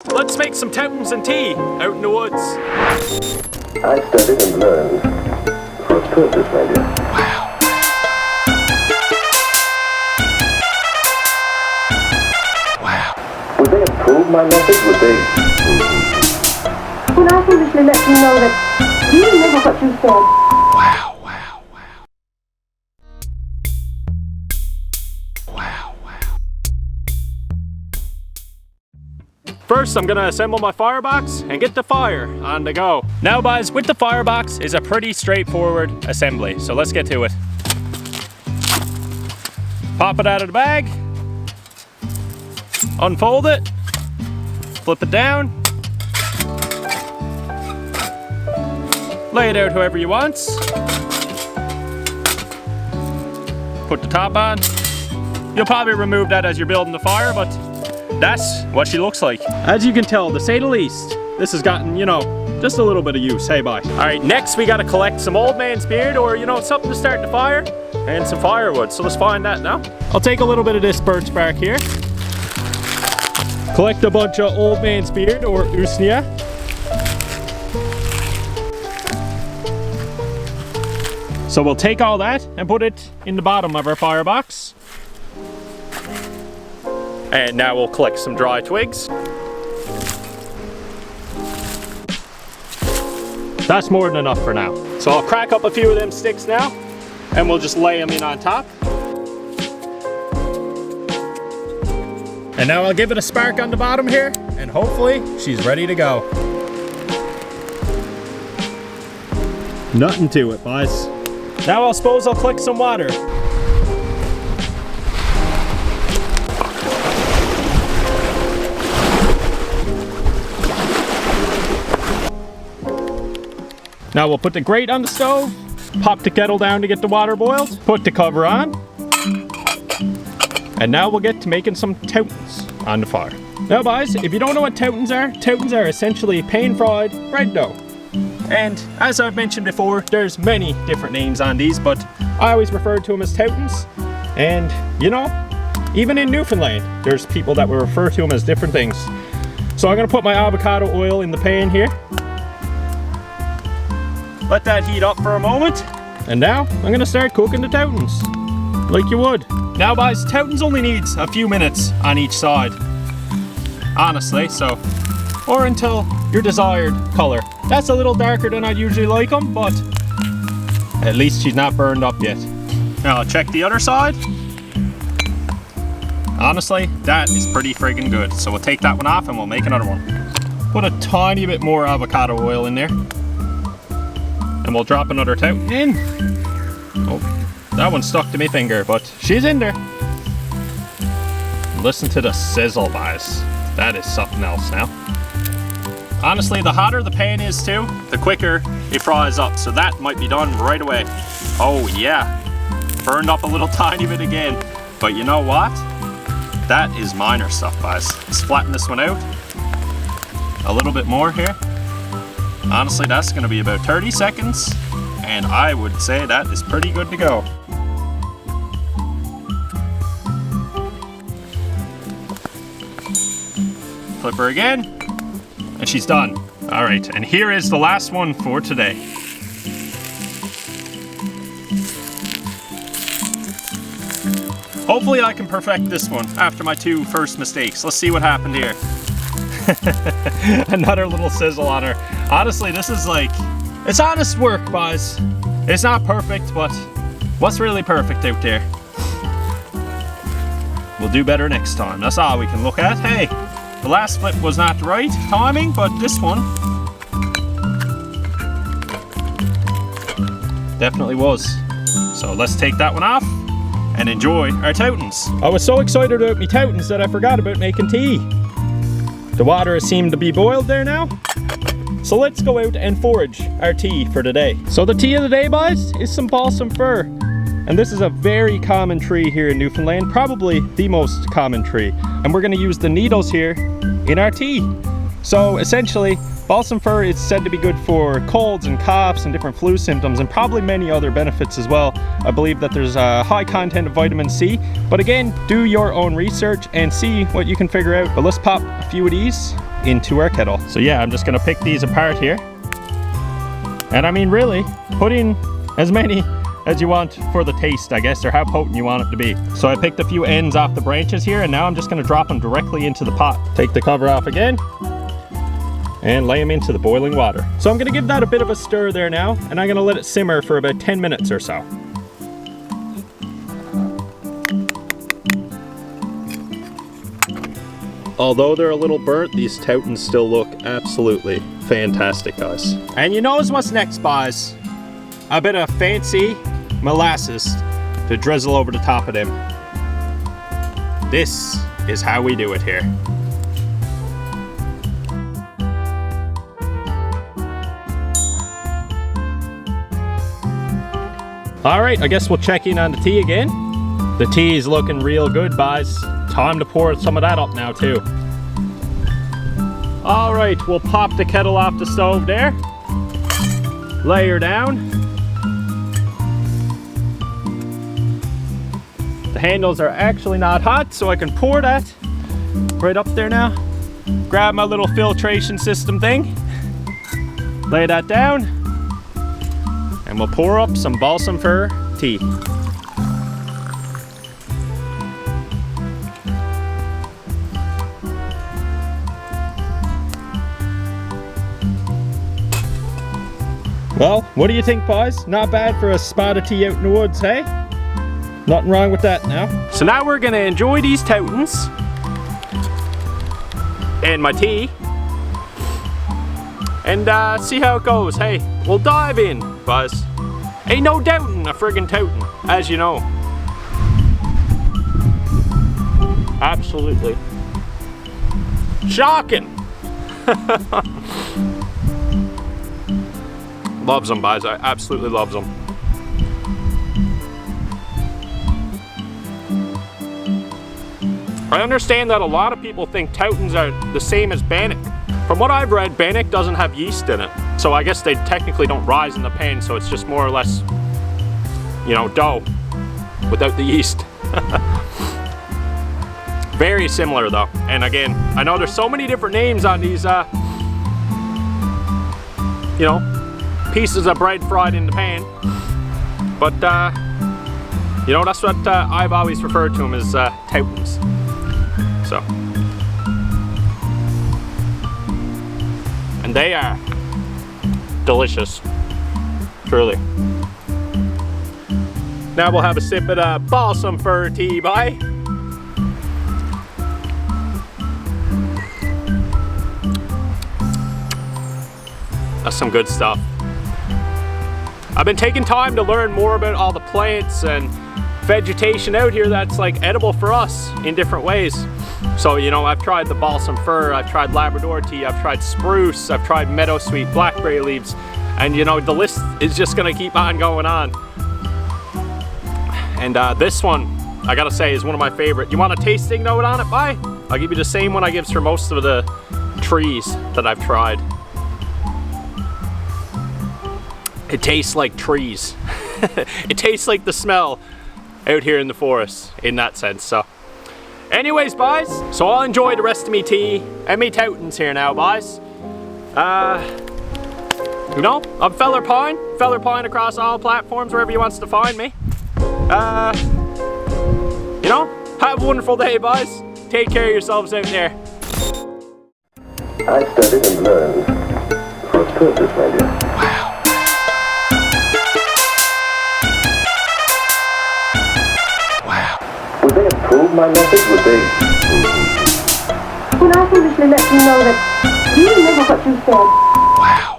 Let's make some Toutons and tea out in the woods. I studied and learned for a purpose, my dear. Wow. Wow. Would they approve my method? Would they? Well, I foolishly let you know that you remember what you said. Wow, wow, wow. Wow, wow. First, I'm gonna assemble my firebox and get the fire on the go. Now, guys, with the firebox is a pretty straightforward assembly, so let's get to it. Pop it out of the bag, unfold it, flip it down, lay it out however you want. Put the top on. You'll probably remove that as you're building the fire, but that's what she looks like. As you can tell, to say the least, this has gotten, you know, just a little bit of use. Hey, bye. All right, next we gotta collect some old man's beard or, you know, something to start the fire and some firewood. So let's find that now. I'll take a little bit of this birch bark here. Collect a bunch of old man's beard or usnia. So we'll take all that and put it in the bottom of our firebox. And now we'll collect some dry twigs. That's more than enough for now. So I'll crack up a few of them sticks now and we'll just lay them in on top. And now I'll give it a spark on the bottom here and hopefully she's ready to go. Nothing to it, boys. Now I suppose I'll collect some water. Now we'll put the grate on the stove, pop the kettle down to get the water boiled, put the cover on, and now we'll get to making some Toutons on the fire. Now, guys, if you don't know what Toutons are essentially pan-fried bread dough. And as I've mentioned before, there's many different names on these, but I always refer to them as Toutons. And, you know, even in Newfoundland, there's people that will refer to them as different things. So I'm gonna put my avocado oil in the pan here. Let that heat up for a moment. And now I'm gonna start cooking the Toutons, like you would. Now, guys, Toutons only needs a few minutes on each side, honestly, so, or until your desired color. That's a little darker than I'd usually like them, but at least she's not burned up yet. Now I'll check the other side. Honestly, that is pretty friggin' good. So we'll take that one off and we'll make another one. Put a tiny bit more avocado oil in there. And we'll drop another Touton in. Oh, that one stuck to my finger, but she's in there. Listen to the sizzle, guys. That is something else now. Honestly, the hotter the pan is too, the quicker it fries up. So that might be done right away. Oh yeah, burned up a little tiny bit again. But you know what? That is minor stuff, guys. Let's flatten this one out. A little bit more here. Honestly, that's gonna be about 30 seconds. And I would say that is pretty good to go. Flip her again. And she's done. All right, and here is the last one for today. Hopefully I can perfect this one after my two first mistakes. Let's see what happened here. Another little sizzle on her. Honestly, this is like, it's honest work, guys. It's not perfect, but what's really perfect out there? We'll do better next time. That's all we can look at. Hey, the last flip was not the right timing, but this one definitely was. So let's take that one off and enjoy our Toutons. I was so excited about me Toutons that I forgot about making tea. The water has seemed to be boiled there now. So let's go out and forage our tea for today. So the tea of the day, guys, is some balsam fir. And this is a very common tree here in Newfoundland, probably the most common tree. And we're gonna use the needles here in our tea. So essentially, balsam fir is said to be good for colds and coughs and different flu symptoms and probably many other benefits as well. I believe that there's a high content of vitamin C, but again, do your own research and see what you can figure out. But let's pop a few of these into our kettle. So yeah, I'm just gonna pick these apart here. And I mean, really, put in as many as you want for the taste, I guess, or how potent you want it to be. So I picked a few ends off the branches here, and now I'm just gonna drop them directly into the pot. Take the cover off again, and lay them into the boiling water. So I'm gonna give that a bit of a stir there now, and I'm gonna let it simmer for about 10 minutes or so. Although they're a little burnt, these Toutons still look absolutely fantastic, guys. And you know what's next, boys? A bit of fancy molasses to drizzle over the top of them. This is how we do it here. All right, I guess we'll check in on the tea again. The tea is looking real good, boys. Time to pour some of that up now too. All right, we'll pop the kettle off the stove there. Lay her down. The handles are actually not hot, so I can pour that right up there now. Grab my little filtration system thing. Lay that down. And we'll pour up some balsam fir tea. Well, what do you think, boys? Not bad for a spot of tea out in the woods, hey? Nothing wrong with that now. So now we're gonna enjoy these Toutons and my tea and see how it goes. Hey, we'll dive in, boys. Ain't no doubting a friggin' Touton, as you know. Absolutely shocking. Loves them, boys. I absolutely loves them. I understand that a lot of people think Toutons are the same as bannock. From what I've read, bannock doesn't have yeast in it. So I guess they technically don't rise in the pan, so it's just more or less, you know, dough without the yeast. Very similar though. And again, I know there's so many different names on these, you know, pieces of bread fried in the pan, but you know, that's what I've always referred to them as, Toutons. So, and they are delicious, truly. Now we'll have a sip of the balsam fir tea, bye. That's some good stuff. I've been taking time to learn more about all the plants and vegetation out here that's like edible for us in different ways. So, you know, I've tried the balsam fir, I've tried Labrador tea, I've tried spruce, I've tried meadowsweet, blackberry leaves, and you know, the list is just gonna keep on going on. And this one, I gotta say, is one of my favorite. You want a tasting note on it, bye? I'll give you the same one I give for most of the trees that I've tried. It tastes like trees. It tastes like the smell out here in the forest, in that sense. So anyways, boys, so I'll enjoy the rest of me tea and me Toutons here now, boys. You know, I'm Feller Pine across all platforms, wherever you wants to find me. You know, have a wonderful day, boys. Take care of yourselves out there. I studied and learned for a purpose, my dear. Wow. Would they approve my method? Would they? When I foolishly let you know that you never what you said. Wow.